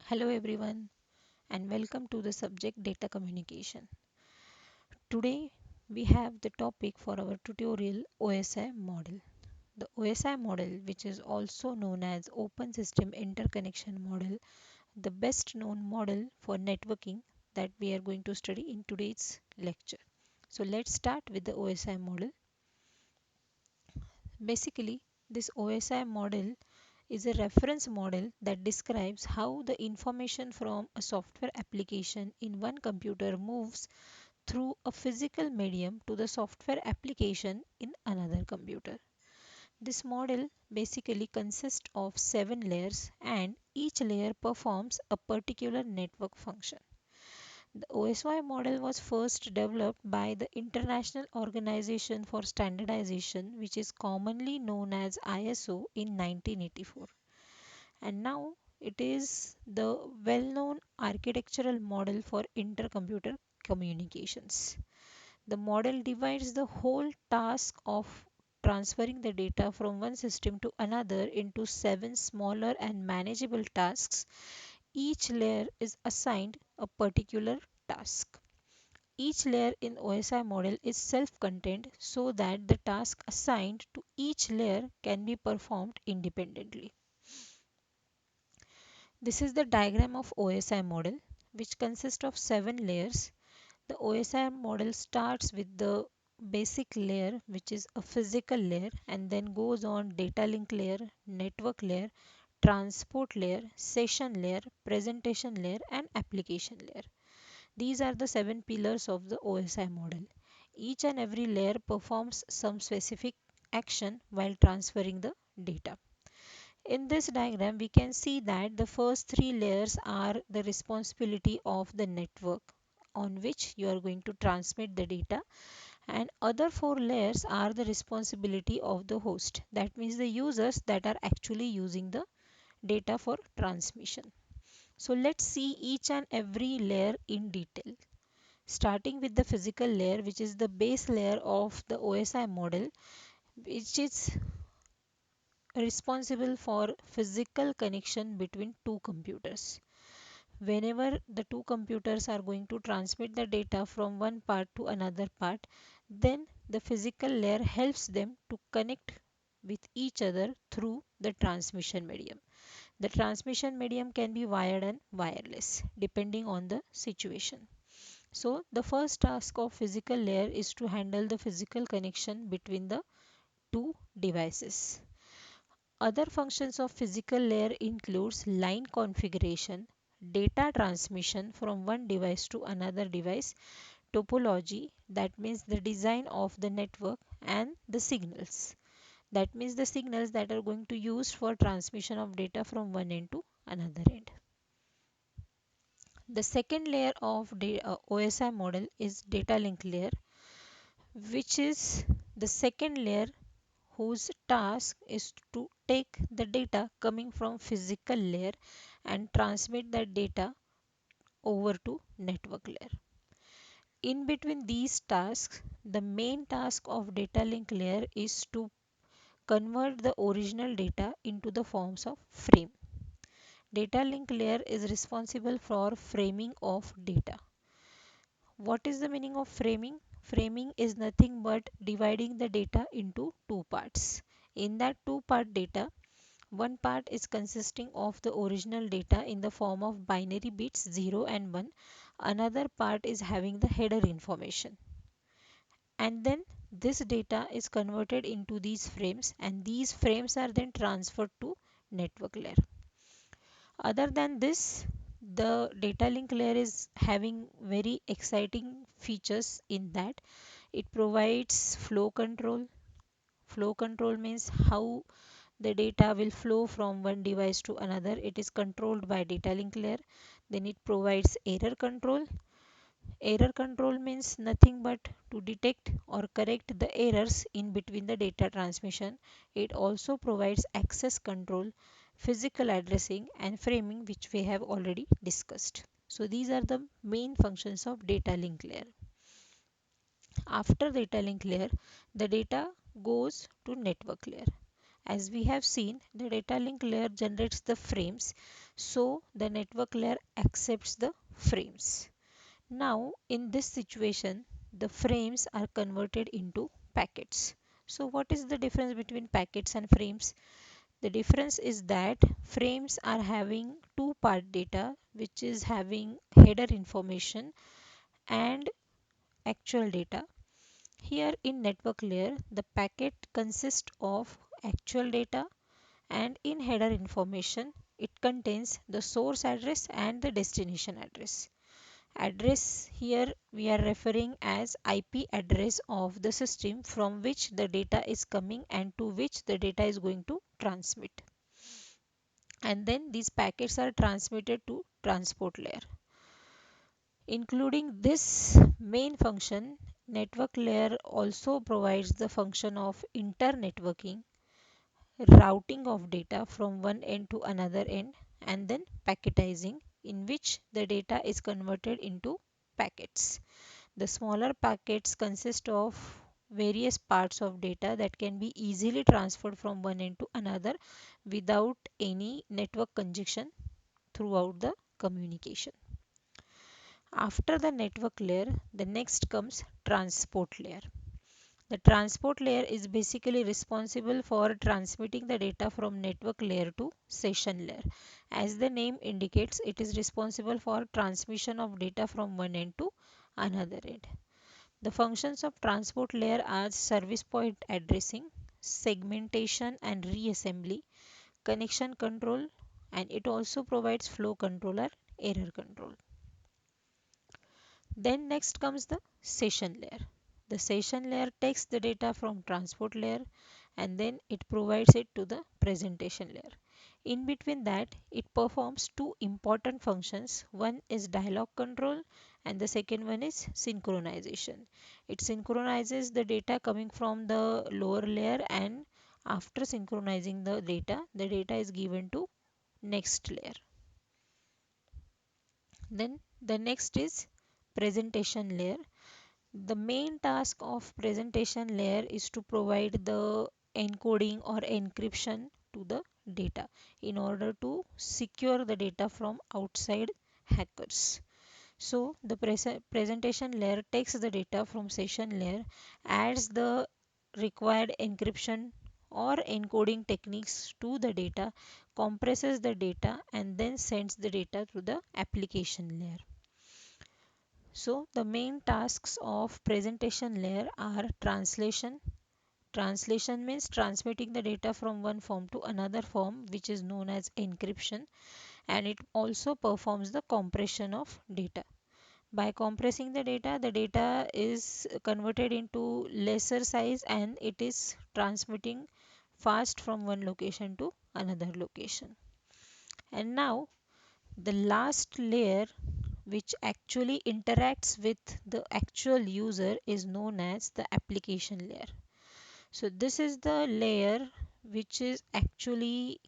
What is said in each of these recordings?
Hello everyone and welcome to the subject data communication. Today we have the topic for our tutorial OSI model. The OSI model, which is also known as Open System Interconnection Model, the best known model for networking that we are going to study in today's lecture. So let's start with the OSI model. Basically, this OSI model is a reference model that describes how the information from a software application in one computer moves through a physical medium to the software application in another computer. This model basically consists of 7 layers and each layer performs a particular network function. The OSI model was first developed by the International Organization for Standardization, which is commonly known as ISO, in 1984. And now it is the well known architectural model for intercomputer communications. The model divides the whole task of transferring the data from one system to another into 7 smaller and manageable tasks. Each layer is assigned a particular task. Each layer in OSI model is self-contained so that the task assigned to each layer can be performed independently. This is the diagram of OSI model, which consists of 7 layers. The OSI model starts with the basic layer, which is a physical layer, and then goes on data link layer, network layer, transport layer, session layer, presentation layer, and application layer. These are the 7 pillars of the OSI model. Each and every layer performs some specific action while transferring the data. In this diagram, we can see that the first 3 layers are the responsibility of the network on which you are going to transmit the data, and other 4 layers are the responsibility of the host. That means the users that are actually using the data for transmission. So let's see each and every layer in detail. Starting with the physical layer, which is the base layer of the OSI model, which is responsible for physical connection between two computers. Whenever the two computers are going to transmit the data from one part to another part, then the physical layer helps them to connect with each other through the transmission medium. The transmission medium can be wired and wireless depending on the situation. So the first task of physical layer is to handle the physical connection between the two devices. Other functions of physical layer includes line configuration, data transmission from one device to another device, topology, that means the design of the network, and the signals. That means the signals that are going to use for transmission of data from one end to another end. The second layer of the OSI model is data link layer, which is the second layer whose task is to take the data coming from physical layer and transmit that data over to network layer. In between these tasks, the main task of data link layer is to convert the original data into the forms of frame. Data link layer is responsible for framing of data. What is the meaning of framing? Framing is nothing but dividing the data into two parts. In that two-part data, one part is consisting of the original data in the form of binary bits 0 and 1. Another part is having the header information. And then this data is converted into these frames, and these frames are then transferred to network layer. Other than this, the data link layer is having very exciting features in that it provides flow control. Flow control means how the data will flow from one device to another. It is controlled by data link layer. Then it provides error control. Error control means nothing but to detect or correct the errors in between the data transmission. It also provides access control, physical addressing, and framing, which we have already discussed. So these are the main functions of data link layer. After data link layer, the data goes to network layer. As we have seen, the data link layer generates the frames, so the network layer accepts the frames. Now, in this situation, the frames are converted into packets. So, what is the difference between packets and frames? The difference is that frames are having two-part data, which is having header information and actual data. Here in network layer, the packet consists of actual data, and in header information, it contains the source address and the destination address. Address here we are referring as IP address of the system from which the data is coming and to which the data is going to transmit. And then these packets are transmitted to transport layer. Including this main function, network layer also provides the function of internetworking, routing of data from one end to another end, and then packetizing, in which the data is converted into packets. The smaller packets consist of various parts of data that can be easily transferred from one end to another without any network congestion throughout the communication. After the network layer, the next comes transport layer. The transport layer is basically responsible for transmitting the data from network layer to session layer. As the name indicates, it is responsible for transmission of data from one end to another end. The functions of transport layer are service point addressing, segmentation and reassembly, connection control, and it also provides flow control or error control. Then next comes the session layer. The session layer takes the data from transport layer and then it provides it to the presentation layer. In between that, it performs two important functions. One is dialog control and the second one is synchronization. It synchronizes the data coming from the lower layer, and after synchronizing the data is given to next layer. Then the next is presentation layer. The main task of presentation layer is to provide the encoding or encryption to the data in order to secure the data from outside hackers. So the presentation layer takes the data from session layer, adds the required encryption or encoding techniques to the data, compresses the data and then sends the data to the application layer. So the main tasks of presentation layer are translation. Translation means transmitting the data from one form to another form, which is known as encryption, and it also performs the compression of data. By compressing the data is converted into lesser size and it is transmitting fast from one location to another location. And now the last layer which actually interacts with the actual user is known as the application layer. So this is the layer which is actually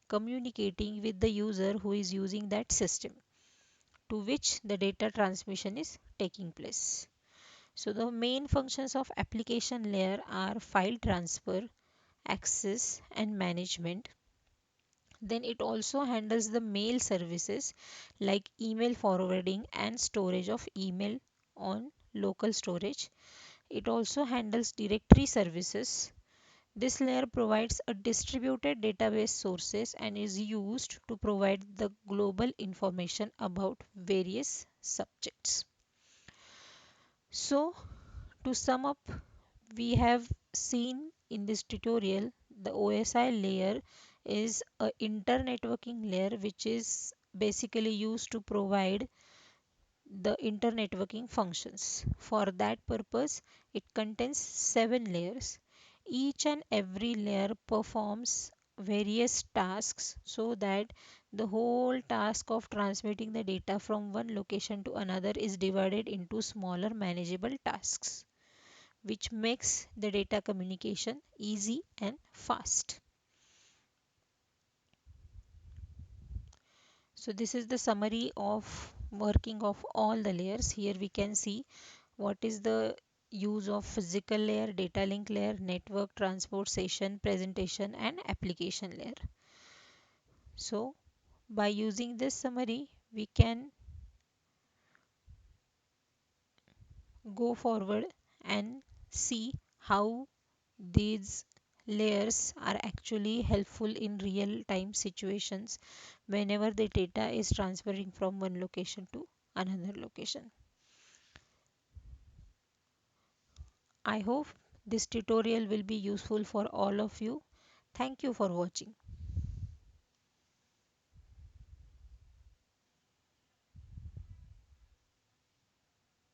communicating with the user who is using that system, to which the data transmission is taking place. So the main functions of application layer are file transfer, access and management. Then it also handles the mail services like email forwarding and storage of email on local storage. It also handles directory services. This layer provides a distributed database sources and is used to provide the global information about various subjects. So to sum up, we have seen in this tutorial the OSI layer is a internetworking layer which is basically used to provide the internetworking functions. For that purpose, it contains 7 layers. Each and every layer performs various tasks so that the whole task of transmitting the data from one location to another is divided into smaller manageable tasks, which makes the data communication easy and fast. So this is the summary of working of all the layers. Here we can see what is the use of physical layer, data link layer, network, transport, session, presentation, and application layer. So by using this summary, we can go forward and see how these layers are actually helpful in real time situations whenever the data is transferring from one location to another location. I hope this tutorial will be useful for all of you. Thank you for watching.